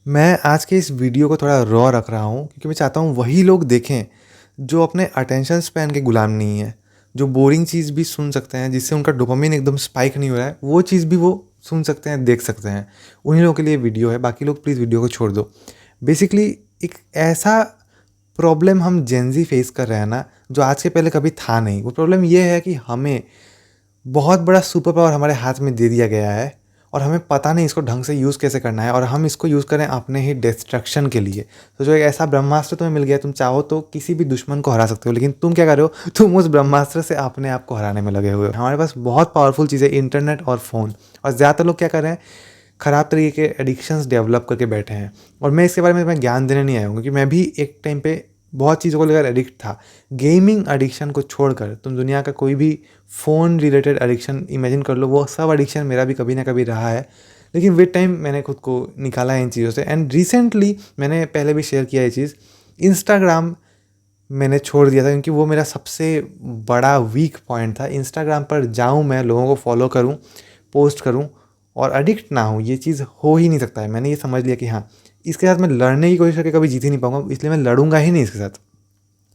मैं आज के इस वीडियो को थोड़ा रॉ रख रहा हूँ क्योंकि मैं चाहता हूँ वही लोग देखें जो अपने अटेंशन स्पैन के गुलाम नहीं है, जो बोरिंग चीज़ भी सुन सकते हैं, जिससे उनका डोपामिन एकदम स्पाइक नहीं हो रहा है, वो चीज़ भी वो सुन सकते हैं, देख सकते हैं। उन्हीं लोगों के लिए वीडियो है, बाकी लोग प्लीज़ वीडियो को छोड़ दो। बेसिकली एक ऐसा प्रॉब्लम हम जेन ज़ी फेस कर रहे हैं ना, जो आज के पहले कभी था नहीं। वो प्रॉब्लम ये है कि हमें बहुत बड़ा सुपर पावर हमारे हाथ में दे दिया गया है और हमें पता नहीं इसको ढंग से यूज़ कैसे करना है, और हम इसको यूज़ करें अपने ही डिस्ट्रक्शन के लिए। तो जो एक ऐसा ब्रह्मास्त्र तुम्हें मिल गया, तुम चाहो तो किसी भी दुश्मन को हरा सकते हो, लेकिन तुम क्या कर रहे हो, तुम उस ब्रह्मास्त्र से अपने आप को हराने में लगे हुए हो। हमारे पास बहुत पावरफुल चीज़ें, इंटरनेट और फ़ोन, और ज़्यादातर लोग क्या कर रहे हैं, ख़राब तरीके के एडिक्शंस डेवलप करके बैठे हैं। और मैं इसके बारे में तुम्हें ज्ञान देने नहीं आया हूँ, क्योंकि मैं भी एक टाइम पे बहुत चीज़ों को लेकर एडिक्ट था। गेमिंग एडिक्शन को छोड़कर तुम दुनिया का कोई भी फ़ोन रिलेटेड एडिक्शन इमेजिन कर लो, वो सब एडिक्शन मेरा भी कभी ना कभी रहा है। लेकिन विद टाइम मैंने खुद को निकाला है इन चीज़ों से। एंड रिसेंटली मैंने पहले भी शेयर किया ये चीज़, इंस्टाग्राम मैंने छोड़ दिया था, क्योंकि वो मेरा सबसे बड़ा वीक पॉइंट था। इंस्टाग्राम पर जाऊँ मैं, लोगों को फॉलो करूँ, पोस्ट करूँ और एडिक्ट ना हूँ, ये चीज़ हो ही नहीं सकता है। मैंने ये समझ लिया कि हाँ, इसके साथ मैं लड़ने की कोशिश करके कभी जीत ही नहीं पाऊंगा, इसलिए मैं लड़ूंगा ही नहीं इसके साथ।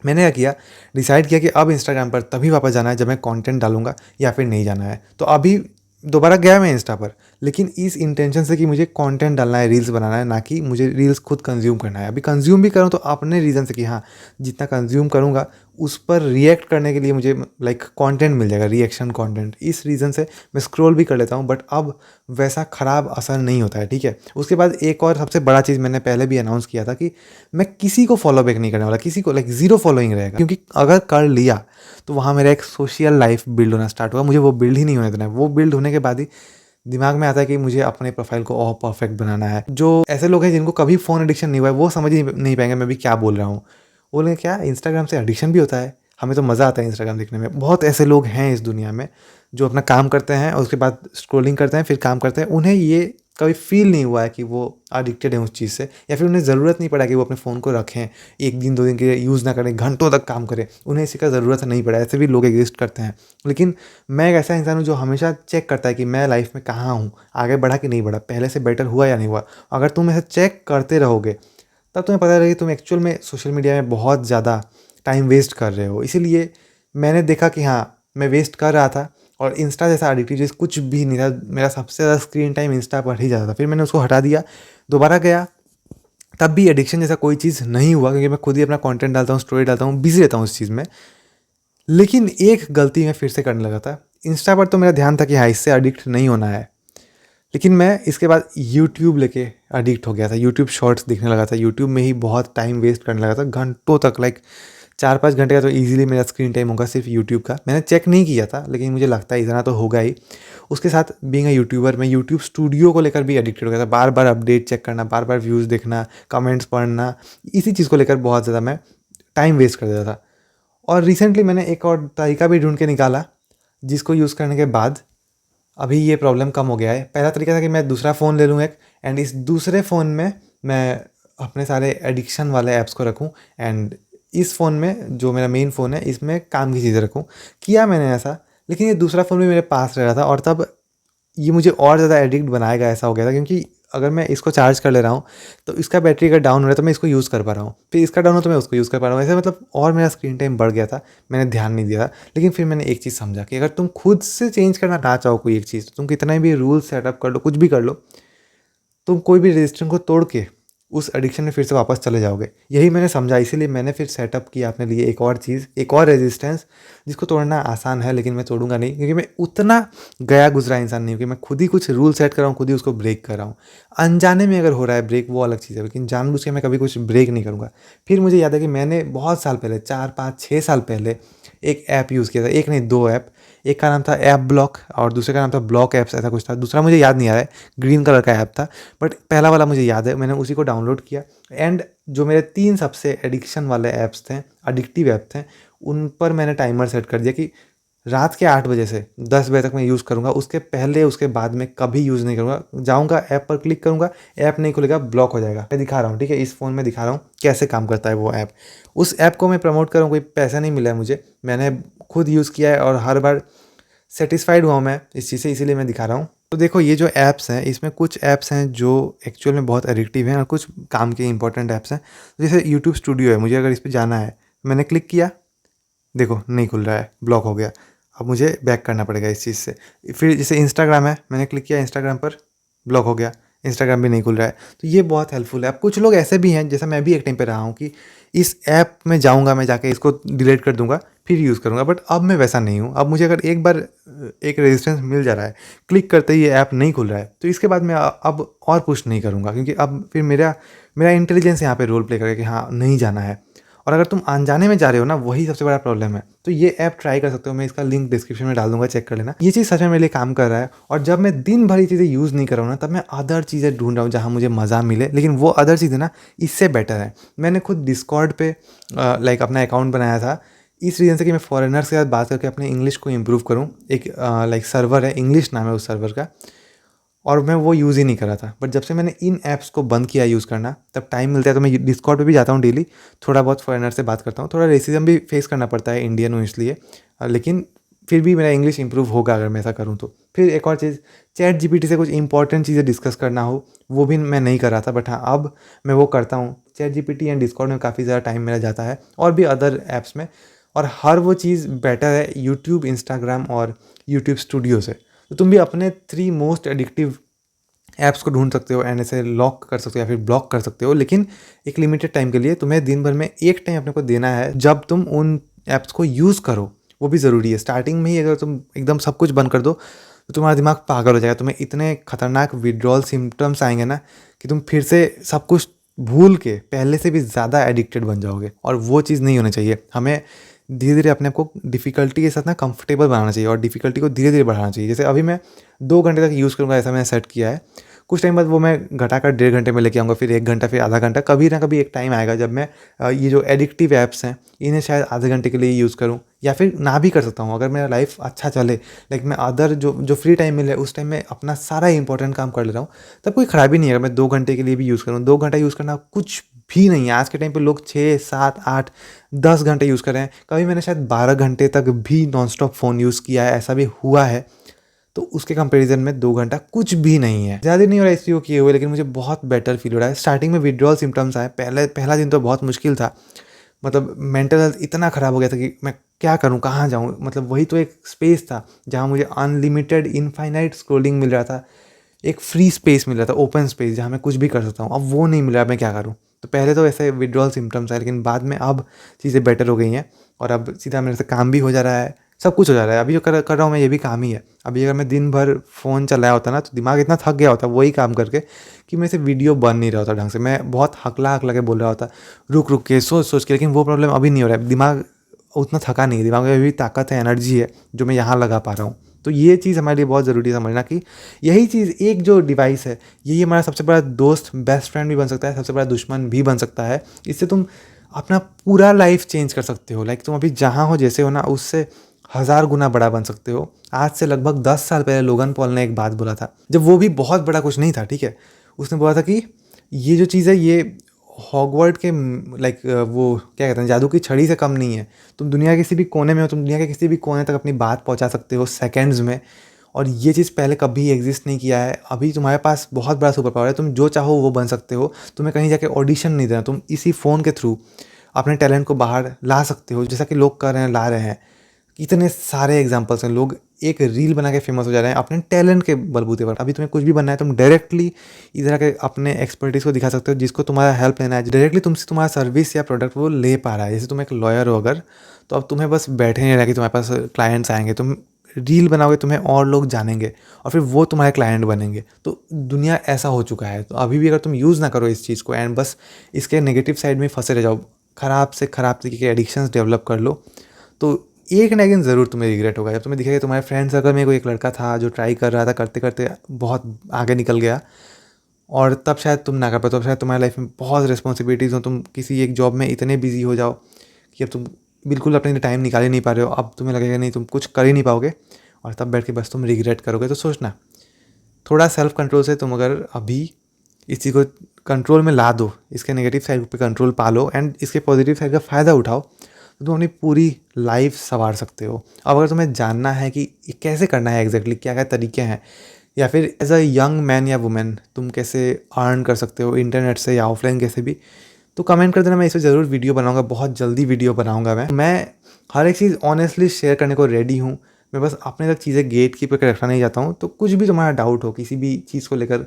मैंने क्या किया, डिसाइड किया कि अब इंस्टाग्राम पर तभी वापस जाना है जब मैं कंटेंट डालूंगा, या फिर नहीं जाना है। तो अभी दोबारा गया मैं इंस्टा पर, लेकिन इस इंटेंशन से कि मुझे कंटेंट डालना है, रील्स बनाना है, ना कि मुझे रील्स खुद कंज्यूम करना है। अभी कंज्यूम भी करूँ तो अपने रीज़न से कि हाँ, जितना कंज्यूम करूँगा उस पर रिएक्ट करने के लिए मुझे लाइक कंटेंट मिल जाएगा, रिएक्शन कंटेंट। इस रीज़न से मैं स्क्रॉल भी कर लेता हूँ, बट अब वैसा ख़राब असर नहीं होता है, ठीक है। उसके बाद एक और सबसे बड़ा चीज़ मैंने पहले भी अनाउंस किया था कि मैं किसी को फॉलो बैक नहीं करने वाला, किसी को, लाइक ज़ीरो फॉलोइंग रहेगा। क्योंकि अगर कर लिया तो वहाँ मेरा एक सोशल लाइफ बिल्ड होना स्टार्ट होगा, मुझे वो बिल्ड ही नहीं होने देना है। वो बिल्ड होने के बाद ही दिमाग में आता है कि मुझे अपने प्रोफाइल को और परफेक्ट बनाना है। जो ऐसे लोग हैं जिनको कभी फ़ोन एडिक्शन नहीं हुआ है, वो समझ ही नहीं पाएंगे मैं भी क्या बोल रहा हूँ। वो बोलेंगे क्या, इंस्टाग्राम से एडिक्शन भी होता है, हमें तो मज़ा आता है इंस्टाग्राम देखने में। बहुत ऐसे लोग हैं इस दुनिया में जो अपना काम करते हैं और उसके बाद स्क्रोलिंग करते हैं, फिर काम करते हैं, उन्हें ये कभी फील नहीं हुआ है कि वो एडिक्टेड हैं उस चीज़ से, या फिर उन्हें ज़रूरत नहीं पड़ा कि वो अपने फ़ोन को रखें, एक दिन दो दिन के लिए यूज़ ना करें, घंटों तक काम करें, उन्हें इसी का ज़रूरत नहीं पड़ा। ऐसे भी लोग एग्जिस्ट करते हैं। लेकिन मैं एक ऐसा इंसान हूँ जो हमेशा चेक करता है कि मैं लाइफ में कहाँ हूँ, आगे बढ़ा कि नहीं बढ़ा, पहले से बेटर हुआ या नहीं हुआ। अगर तुम ऐसा चेक करते रहोगे तब तुम्हें पता लगेगा कि तुम एक्चुअल में सोशल मीडिया में बहुत ज़्यादा टाइम वेस्ट कर रहे हो। इसीलिए मैंने देखा कि हाँ, मैं वेस्ट कर रहा था, और इंस्टा जैसा एडिक्टिव चीज़ कुछ भी नहीं था। मेरा सबसे ज़्यादा स्क्रीन टाइम इंस्टा पर ही जाता था। फिर मैंने उसको हटा दिया, दोबारा गया, तब भी एडिक्शन जैसा कोई चीज़ नहीं हुआ, क्योंकि मैं खुद ही अपना कंटेंट डालता हूँ, स्टोरी डालता हूँ, बिजी रहता हूँ उस चीज़ में। लेकिन एक गलती मैं फिर से करने लगा था। इंस्टा पर तो मेरा ध्यान था कि हाँ, इससे एडिक्ट नहीं होना है, लेकिन मैं इसके बाद यूट्यूब लेके एडिक्ट हो गया था। यूट्यूब शॉर्ट्स देखने लगा था, यूट्यूब में ही बहुत टाइम वेस्ट करने लगा था, घंटों तक, लाइक 4-5 घंटे का तो ईजिली मेरा स्क्रीन टाइम होगा सिर्फ यूट्यूब का। मैंने चेक नहीं किया था, लेकिन मुझे लगता है इतना तो होगा ही। उसके साथ बीइंग अ यूट्यूबर, मैं यूट्यूब स्टूडियो को लेकर भी एडिक्टेड हो गया था। बार बार अपडेट चेक करना, बार बार व्यूज़ देखना, कमेंट्स पढ़ना, इसी चीज़ को लेकर बहुत ज़्यादा मैं टाइम वेस्ट कर देता था। और रिसेंटली मैंने एक और तरीका भी ढूंढ के निकाला, जिसको यूज़ करने के बाद अभी ये प्रॉब्लम कम हो गया है। पहला तरीका था कि मैं दूसरा फ़ोन ले लूँ एक, एंड इस दूसरे फ़ोन में मैं अपने सारे एडिक्शन वाले ऐप्स को रखूँ, एंड इस फ़ोन में जो मेरा मेन फ़ोन है इसमें काम की चीज़ें रखूँ। किया मैंने ऐसा, लेकिन ये दूसरा फ़ोन भी मेरे पास रह रहा था, और तब ये मुझे और ज़्यादा एडिक्ट बनाएगा ऐसा हो गया था। क्योंकि अगर मैं इसको चार्ज कर ले रहा हूँ तो इसका बैटरी अगर डाउन हो रहा है तो मैं इसको यूज़ कर पा रहा हूँ, फिर इसका डाउन हो तो मैं उसको यूज़ कर पा रहा हूँ, ऐसे मतलब और मेरा स्क्रीन टाइम बढ़ गया था। मैंने ध्यान नहीं दिया था। लेकिन फिर मैंने एक चीज़ समझा कि अगर तुम खुद से चेंज करना ना चाहो कोई एक चीज़, तो तुम कितना भी रूल सेटअप कर लो, कुछ भी कर लो, तुम कोई भी रेजिस्टेंस को तोड़ के उस एडिक्शन में फिर से वापस चले जाओगे। यही मैंने समझा, इसीलिए मैंने फिर सेटअप किया अपने लिए एक और चीज़, एक और रेजिस्टेंस, जिसको तोड़ना आसान है, लेकिन मैं तोड़ूंगा नहीं, क्योंकि मैं उतना गया गुजरा इंसान नहीं हूँ कि मैं खुद ही कुछ रूल सेट कर रहा हूँ, खुद ही उसको ब्रेक कर रहा हूँ। अनजाने में अगर हो रहा है ब्रेक, वो अलग चीज़ है, लेकिन जानबूझ के मैं कभी कुछ ब्रेक नहीं करूँगा। फिर मुझे याद है कि मैंने बहुत साल पहले, 4-5-6 साल पहले एक ऐप यूज़ किया था, एक नहीं दो ऐप। एक का नाम था ऐप ब्लॉक और दूसरे का नाम था ब्लॉक ऐप्स, ऐसा कुछ था। दूसरा मुझे याद नहीं आ रहा है, ग्रीन कलर का ऐप था, बट पहला वाला मुझे याद है। मैंने उसी को डाउनलोड किया, एंड जो मेरे 3 सबसे एडिक्शन वाले ऐप्स थे, एडिक्टिव ऐप थे, उन पर मैंने टाइमर सेट कर दिया कि रात के 8 बजे से 10 बजे तक मैं यूज़ करूँगा, उसके पहले उसके बाद में कभी यूज़ नहीं करूँगा। जाऊँगा ऐप पर क्लिक करूँगा, ऐप नहीं खुलेगा, ब्लॉक हो जाएगा। मैं दिखा रहा हूँ, ठीक है, इस फ़ोन में दिखा रहा हूँ कैसे काम करता है वो ऐप। उस ऐप को मैं प्रमोट कर रहा हूँ, कोई पैसा नहीं मिला है मुझे, मैंने खुद यूज़ किया है, और हर बार सेटिस्फाइड हुआ हूँ मैं इस चीज़ से, इसीलिए मैं दिखा रहा हूँ। तो देखो ये जो ऐप्स हैं, इसमें कुछ ऐप्स हैं जो एक्चुअल में बहुत एडिक्टिव हैं और कुछ काम के इंपॉर्टेंट ऐप्स हैं। जैसे यूट्यूब स्टूडियो है, मुझे अगर इस पे जाना है, मैंने क्लिक किया, देखो नहीं खुल रहा है, ब्लॉक हो गया। अब मुझे बैक करना पड़ेगा इस चीज़ से। फिर जैसे इंस्टाग्राम है, मैंने क्लिक किया इंस्टाग्राम पर, ब्लॉक हो गया, इंस्टाग्राम भी नहीं खुल रहा है। तो ये बहुत हेल्पफुल है। अब कुछ लोग ऐसे भी हैं, जैसा मैं भी एक टाइम पे रहा हूँ, कि इस ऐप में जाऊँगा, मैं जाके इसको डिलीट कर दूँगा, फिर यूज़ करूँगा। बट अब मैं वैसा नहीं हूँ। अब मुझे अगर एक बार एक रेजिस्टेंस मिल जा रहा है, क्लिक करते ही ये ऐप नहीं खुल रहा है, तो इसके बाद मैं अब और पुश नहीं करूँगा, क्योंकि अब फिर मेरा मेरा इंटेलिजेंस यहाँ पे रोल प्ले करेगा कि हाँ, नहीं जाना है। और अगर तुम अनजाने में जा रहे हो ना, वही सबसे बड़ा प्रॉब्लम है। तो ये ऐप ट्राई कर सकते हो, मैं इसका लिंक डिस्क्रिप्शन में डाल दूंगा, चेक कर लेना। ये चीज़ सच में मेरे लिए काम कर रहा है। और जब मैं दिन भर ये चीज़ें यूज़ नहीं कर रहा हूँ ना, तब मैं अदर चीज़ें ढूंढ रहा हूँ जहाँ मुझे मज़ा मिले, लेकिन वो अदर चीज़ें ना इससे बेटर है। मैंने खुद डिस्कॉर्ड पे लाइक अपना अकाउंट बनाया था, इस रीज़न से कि मैं फॉरेनर्स के साथ बात करके अपने इंग्लिश को इम्प्रूव करूँ। एक लाइक सर्वर है, इंग्लिश नाम है उस सर्वर का, और मैं वो यूज़ ही नहीं कर रहा था। बट जब से मैंने इन ऐप्स को बंद किया यूज़ करना, तब टाइम मिलता है तो मैं डिस्कॉर्ड पे भी जाता हूँ डेली, थोड़ा बहुत फॉरेनर से बात करता हूँ। थोड़ा रेसिज्म भी फेस करना पड़ता है, इंडियन हूँ इसलिए, लेकिन फिर भी मेरा इंग्लिश इंप्रूव होगा अगर मैं ऐसा करूँ तो। फिर एक और चीज़, चैट जीपीटी से कुछ इंपॉर्टेंट चीज़ें डिस्कस करना हो, वो भी मैं नहीं कर रहा था, बट हाँ अब मैं वो करता हूँ। चैट जीपीटी एंड डिस्कॉर्ड में काफ़ी ज़्यादा टाइम मेरा जाता है, और भी अदर ऐप्स में। और हर वो चीज़ बेटर है यूट्यूब, इंस्टाग्राम और यूट्यूब स्टूडियो से। तो तुम भी अपने 3 मोस्ट एडिक्टिव ऐप्स को ढूंढ सकते हो एंड इसे लॉक कर सकते हो या फिर ब्लॉक कर सकते हो, लेकिन एक लिमिटेड टाइम के लिए। तुम्हें दिन भर में एक टाइम अपने को देना है जब तुम उन ऐप्स को यूज़ करो, वो भी ज़रूरी है। स्टार्टिंग में ही अगर तुम एकदम सब कुछ बंद कर दो, तो तुम्हारा दिमाग पागल हो जाएगा। तुम्हें इतने खतरनाक विड्रॉल सिम्टम्स आएंगे ना, कि तुम फिर से सब कुछ भूल के पहले से भी ज़्यादा एडिक्टेड बन जाओगे, और वो चीज़ नहीं होनी चाहिए। हमें धीरे धीरे अपने आप को डिफ़िकल्टी के साथ ना कंफर्टेबल बनाना चाहिए, और डिफ़िकल्टी को धीरे धीरे बढ़ाना चाहिए। जैसे अभी मैं 2 घंटे तक यूज़ करूँगा, ऐसा मैंने सेट किया है। कुछ टाइम बाद वो मैं घटाकर 1.5 घंटे में लेके आऊँगा, फिर 1 घंटा, फिर आधा घंटा। कभी ना कभी एक टाइम आएगा जब मैं ये जो एडिक्टिव ऐप्स हैं, इन्हें शायद आधे घंटे के लिए यूज़ करूँ, या फिर ना भी कर सकता हूँ। अगर मेरा लाइफ अच्छा चले, लाइक मैं अदर जो जो फ्री टाइम मिले उस टाइम में अपना सारा इंपॉर्टेंट काम कर ले रहा हूँ, तब कोई ख़राबी नहीं है अगर मैं 2 घंटे के लिए भी यूज़ करूँ। 2 घंटा यूज़ करना कुछ भी नहीं है। आज के टाइम पे लोग 6, 7, 8, 10 घंटे यूज़ कर रहे हैं। कभी मैंने शायद 12 घंटे तक भी नॉन स्टॉप फ़ोन यूज़ किया है, ऐसा भी हुआ है। तो उसके कंपैरिजन में 2 घंटा कुछ भी नहीं है। ज़्यादा नहीं हो रहा है इसलिए किए हुए, लेकिन मुझे बहुत बेटर फील हो रहा है। स्टार्टिंग में विड्रॉल सिम्टम्स आए, पहला दिन तो बहुत मुश्किल था। मतलब मेंटल हेल्थ इतना ख़राब हो गया था कि मैं क्या करूँ, कहाँ जाऊँ? मतलब वही तो एक स्पेस था जहाँ मुझे अनलिमिटेड इनफाइनाइट स्क्रॉलिंग मिल रहा था। एक फ्री स्पेस मिल रहा था, ओपन स्पेस जहाँ मैं कुछ भी कर सकता हूँ। अब वो नहीं मिल रहा, मैं क्या करूँ? तो पहले तो ऐसे विड्रॉल सिम्टम्स आए, लेकिन बाद में अब चीज़ें बेटर हो गई हैं, और अब सीधा मेरे से काम भी हो जा रहा है, सब कुछ हो जा रहा है। अभी जो कर रहा हूँ मैं, ये भी काम ही है। अभी अगर मैं दिन भर फ़ोन चलाया होता ना, तो दिमाग इतना थक गया होता वही काम करके, कि मेरे से वीडियो बन नहीं रहा होता ढंग से। मैं बहुत हकला के बोल रहा होता, रुक रुक के, सोच सोच के। लेकिन वो प्रॉब्लम अभी नहीं हो रहा है। दिमाग उतना थका नहीं है, दिमाग में अभी ताकत है, एनर्जी है, जो मैं यहाँ लगा पा रहा हूँ। तो ये चीज़ हमारे लिए बहुत ज़रूरी है समझना, कि यही चीज़, एक जो डिवाइस है, यही हमारा सबसे बड़ा दोस्त, बेस्ट फ्रेंड भी बन सकता है, सबसे बड़ा दुश्मन भी बन सकता है। इससे तुम अपना पूरा लाइफ चेंज कर सकते हो। लाइक तुम अभी जहाँ हो, जैसे हो ना, उससे 1000 गुना बड़ा बन सकते हो। आज से लगभग 10 साल पहले लोगन पॉल ने एक बात बोला था, जब वो भी बहुत बड़ा कुछ नहीं था, ठीक है। उसने बोला था कि ये जो चीज़ है, ये हॉगवर्ड के लाइक वो क्या कहते हैं, जादू की छड़ी से कम नहीं है। तुम दुनिया के किसी भी कोने में हो, तुम दुनिया के किसी भी कोने तक अपनी बात पहुंचा सकते हो सेकंड्स में। और ये चीज़ पहले कभी एग्जिस्ट नहीं किया है। अभी तुम्हारे पास बहुत बड़ा सुपर पावर है, तुम जो चाहो वो बन सकते हो। तुम्हें कहीं जाके ऑडिशन नहीं देना, तुम इसी फ़ोन के थ्रू अपने टैलेंट को बाहर ला सकते हो, जैसा कि लोग कर रहे हैं, ला रहे हैं। इतने सारे एग्जांपल्स हैं, लोग एक रील बना के फेमस हो जा रहे हैं अपने टैलेंट के बलबूते पर। अभी तुम्हें कुछ भी बनना है, तुम डायरेक्टली इधर आके अपने एक्सपर्टीज को दिखा सकते हो। जिसको तुम्हारा हेल्प लेना है, डायरेक्टली तुमसे तुम्हारा सर्विस या प्रोडक्ट वो ले पा रहा है। जैसे तुम एक लॉयर हो अगर, तो अब तुम्हें बस बैठे नहीं रहा कि तुम्हारे पास क्लाइंट्स आएंगे। तुम रील बनाओगे, तुम्हें और लोग जानेंगे, और फिर वो तुम्हारे क्लाइंट बनेंगे। तो दुनिया ऐसा हो चुका है। तो अभी भी अगर तुम यूज़ ना करो इस चीज़ को, एंड बस इसके नेगेटिव साइड में फंसे रह जाओ, ख़राब से ख़राब तरीके के एडिक्शंस डेवलप कर लो, तो एक ना एक दिन ज़रूर तुम्हें रिग्रेट होगा। जब तुम्हें दिखेगा तुम्हारे फ्रेंड सर्कल में कोई एक लड़का था जो ट्राई कर रहा था, करते करते बहुत आगे निकल गया, और तब शायद तुम ना कर पाओ। तब शायद तुम्हारी लाइफ में बहुत रिस्पॉन्सिबिलिटीज़ हो, तुम किसी एक जॉब में इतने बिजी हो जाओ कि अब तुम बिल्कुल अपने लिए टाइम निकाल ही नहीं पा रहे हो। अब तुम्हें लगेगा नहीं, तुम कुछ कर ही नहीं पाओगे, और तब बैठ के बस तुम रिग्रेट करोगे। तो सोचना, थोड़ा सेल्फ कंट्रोल से तुम अगर अभी इस चीज़ को कंट्रोल में ला दो, इसके नेगेटिव साइड पे कंट्रोल पा लो, एंड इसके पॉजिटिव साइड का फ़ायदा उठाओ, तो तुम अपनी पूरी लाइफ संवार सकते हो। अब अगर तुम्हें जानना है कि ये कैसे करना है एग्जैक्टली, क्या क्या तरीके हैं, या फिर एज अ यंग मैन या वुमेन तुम कैसे अर्न कर सकते हो इंटरनेट से या ऑफलाइन कैसे भी, तो कमेंट कर देना। मैं इस पर ज़रूर वीडियो बनाऊंगा, बहुत जल्दी वीडियो बनाऊंगा। मैं हर एक चीज़ ऑनेस्टली शेयर करने को रेडी हूँ। मैं बस अपने तक चीज़ें गेट कीप करके रखना नहीं चाहता हूँ। तो कुछ भी तुम्हारा डाउट हो किसी भी चीज़ को लेकर,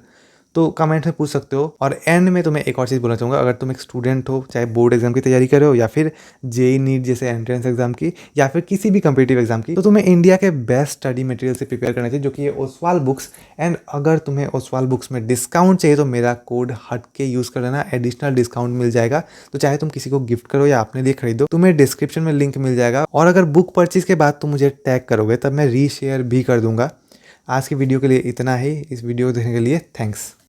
तो कमेंट में पूछ सकते हो। और एंड में तुम्हें एक और चीज़ बोलना चाहूँगा, अगर तुम एक स्टूडेंट हो, चाहे बोर्ड एग्जाम की तैयारी कर रहे हो या फिर जेई नीट जैसे एंट्रेंस एग्जाम की या फिर किसी भी कम्पिटिटिव एग्जाम की, तो तुम्हें इंडिया के बेस्ट स्टडी मटेरियल से प्रिपेयर करना चाहिए, जो कि ये ओसवाल बुक्स। एंड अगर तुम्हें ओसवाल बुक्स में डिस्काउंट चाहिए तो मेरा कोड हट के यूज़ कर लेना, एडिशनल डिस्काउंट मिल जाएगा। तो चाहे तुम किसी को गिफ्ट करो या अपने लिए खरीदो, तुम्हें डिस्क्रिप्शन में लिंक मिल जाएगा। और अगर बुक परचेज के बाद तुम मुझे टैग करोगे तब मैं रीशेयर भी कर दूंगा। आज की वीडियो के लिए इतना ही। इस वीडियो को देखने के लिए थैंक्स।